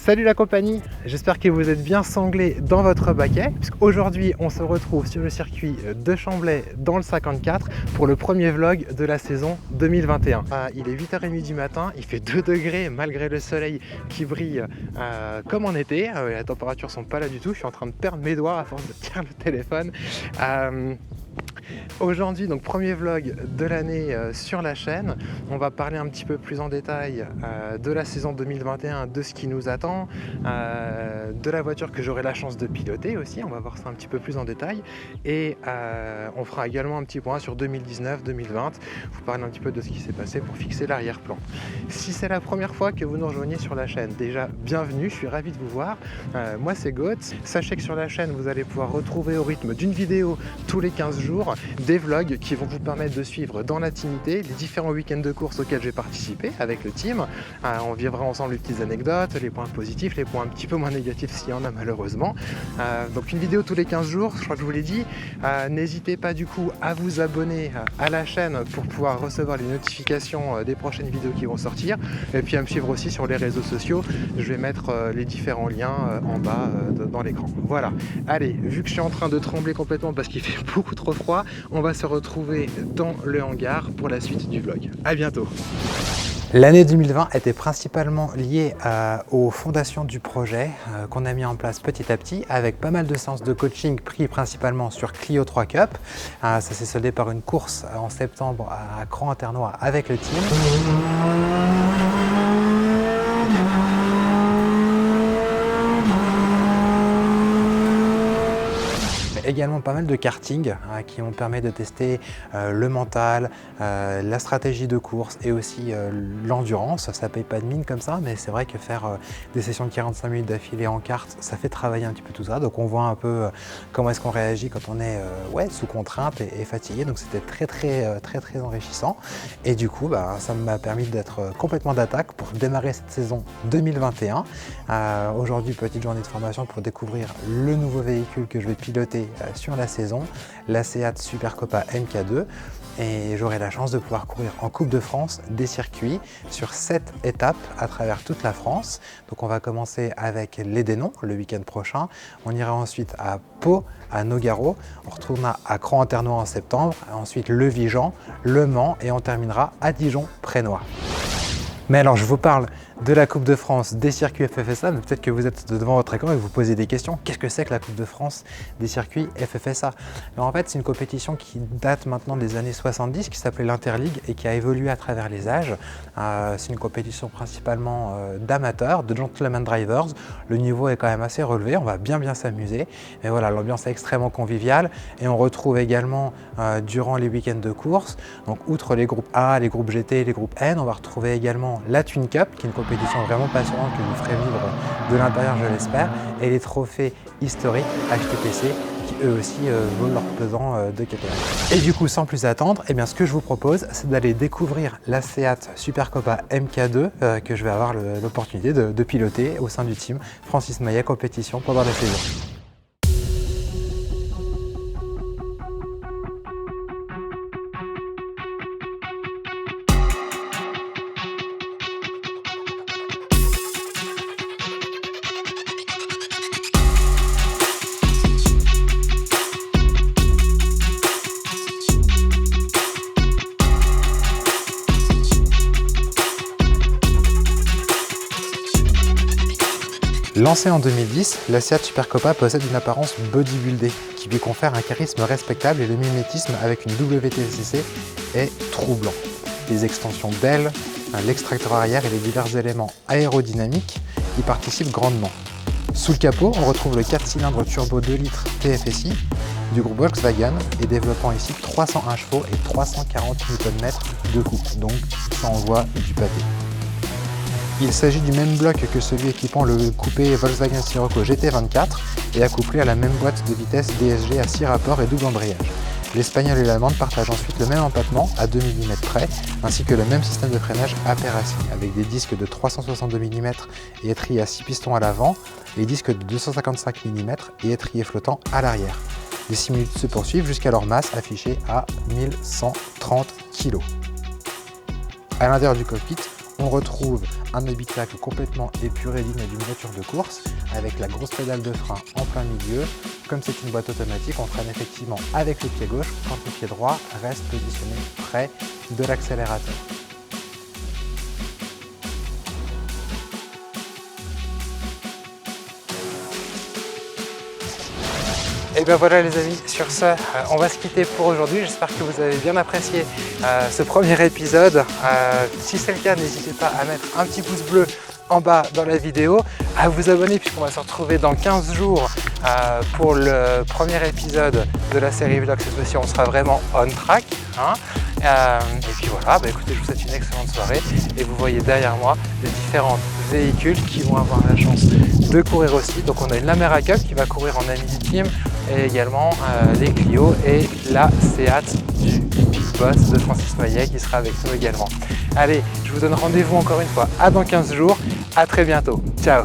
Salut la compagnie, j'espère que vous êtes bien sanglés dans votre baquet, puisqu'aujourd'hui on se retrouve sur le circuit de Chamblay dans le 54 pour le premier vlog de la saison 2021. Il est 8h30 du matin, il fait 2 degrés malgré le soleil qui brille comme en été. Les températures sont pas là du tout, je suis en train de perdre mes doigts à force de tenir le téléphone. Aujourd'hui, donc premier vlog de l'année sur la chaîne. On va parler un petit peu plus en détail de la saison 2021, de ce qui nous attend, de la voiture que j'aurai la chance de piloter aussi. On va voir ça un petit peu plus en détail. Et on fera également un petit point sur 2019-2020. Vous parler un petit peu de ce qui s'est passé pour fixer l'arrière-plan. Si c'est la première fois que vous nous rejoignez sur la chaîne, déjà bienvenue, je suis ravi de vous voir. Moi c'est Goetz. Sachez que sur la chaîne, vous allez pouvoir retrouver au rythme d'une vidéo tous les 15 jours des vlogs qui vont vous permettre de suivre dans l'intimité les différents week-ends de course auxquels j'ai participé avec le team. On vivra ensemble les petites anecdotes, les points positifs, les points un petit peu moins négatifs s'il y en a malheureusement. Donc une vidéo tous les 15 jours, je crois que je vous l'ai dit. N'hésitez pas du coup à vous abonner à la chaîne pour pouvoir recevoir les notifications des prochaines vidéos qui vont sortir. Et puis à me suivre aussi sur les réseaux sociaux. Je vais mettre les différents liens en bas dans l'écran. Voilà. Allez, vu que je suis en train de trembler complètement parce qu'il fait beaucoup trop froid, on va se retrouver dans le hangar pour la suite du vlog. À bientôt. L'année 2020 était principalement liée aux fondations du projet qu'on a mis en place petit à petit avec pas mal de séances de coaching pris principalement sur Clio 3 Cup. Ça s'est soldé par une course en septembre à Cran-Internois avec le team. Également pas mal de karting qui ont permis de tester le mental, la stratégie de course et aussi l'endurance. Ça paye pas de mine comme ça, mais c'est vrai que faire des sessions de 45 minutes d'affilée en kart, ça fait travailler un petit peu tout ça. Donc on voit un peu comment est-ce qu'on réagit quand on est sous contrainte et fatigué. Donc c'était très enrichissant. Et du coup, ça m'a permis d'être complètement d'attaque pour démarrer cette saison 2021. Aujourd'hui, petite journée de formation pour découvrir le nouveau véhicule que je vais piloter sur la saison, la Seat Supercopa MK2, et j'aurai la chance de pouvoir courir en Coupe de France des circuits sur 7 étapes à travers toute la France. Donc on va commencer avec les Dénons le week-end prochain, on ira ensuite à Pau, à Nogaro, on retournera à Cran-Internois en septembre, ensuite Le Vigan, Le Mans et on terminera à Dijon-Prénois. Mais alors je vous parle de la Coupe de France des circuits FFSA, mais peut-être que vous êtes devant votre écran et vous posez des questions. Qu'est-ce que c'est que la Coupe de France des circuits FFSA? Alors en fait, c'est une compétition qui date maintenant des années 70, qui s'appelait l'Interligue et qui a évolué à travers les âges. C'est une compétition principalement d'amateurs, de gentlemen drivers. Le niveau est quand même assez relevé, on va bien s'amuser. Mais voilà, l'ambiance est extrêmement conviviale et on retrouve également durant les week-ends de course, donc outre les groupes A, les groupes GT, les groupes N, on va retrouver également la Twin Cup, qui est une compétition vraiment passionnante que vous ferez vivre de l'intérieur, je l'espère, et les trophées historiques HTPC qui eux aussi vaut leur pesant de catégorie. Et du coup, sans plus attendre, ce que je vous propose, c'est d'aller découvrir la Seat Supercopa MK2 que je vais avoir l'opportunité de piloter au sein du team Francis Maillet Compétition pendant la saison. Lancée en 2010, la Seat Supercopa possède une apparence bodybuildée qui lui confère un charisme respectable et le mimétisme avec une WTCC est troublant. Les extensions d'ailes, l'extracteur arrière et les divers éléments aérodynamiques y participent grandement. Sous le capot, on retrouve le 4 cylindres turbo 2 litres TFSI du groupe Volkswagen et développant ici 301 chevaux et 340 Nm de couple, donc ça envoie du pâté. Il s'agit du même bloc que celui équipant le coupé Volkswagen Scirocco GT24 et accouplé à la même boîte de vitesse DSG à 6 rapports et double embrayage. L'Espagnol et l'Allemande partagent ensuite le même empattement à 2 mm près, ainsi que le même système de freinage Aperazzi, avec des disques de 362 mm et étriers à 6 pistons à l'avant, les disques de 255 mm et étriers flottants à l'arrière. Les similitudes se poursuivent jusqu'à leur masse affichée à 1130 kg. À l'intérieur du cockpit, On retrouve un habitacle complètement épuré digne d'une voiture de course avec la grosse pédale de frein en plein milieu. Comme c'est une boîte automatique, on freine effectivement avec le pied gauche quand le pied droit reste positionné près de l'accélérateur. Et bien voilà les amis, sur ce, on va se quitter pour aujourd'hui. J'espère que vous avez bien apprécié ce premier épisode. Si c'est le cas, n'hésitez pas à mettre un petit pouce bleu en bas dans la vidéo, à vous abonner puisqu'on va se retrouver dans 15 jours pour le premier épisode de la série vlog. Cette fois-ci, on sera vraiment on track. Et puis voilà, écoutez, je vous souhaite une excellente soirée et vous voyez derrière moi les différents véhicules qui vont avoir la chance de courir aussi. Donc on a une La Merracup qui va courir en Amity Team et également les Clio et la Seat du Big Boss de Francis Maillet qui sera avec nous également. Allez, je vous donne rendez-vous encore une fois à dans 15 jours. À très bientôt. Ciao.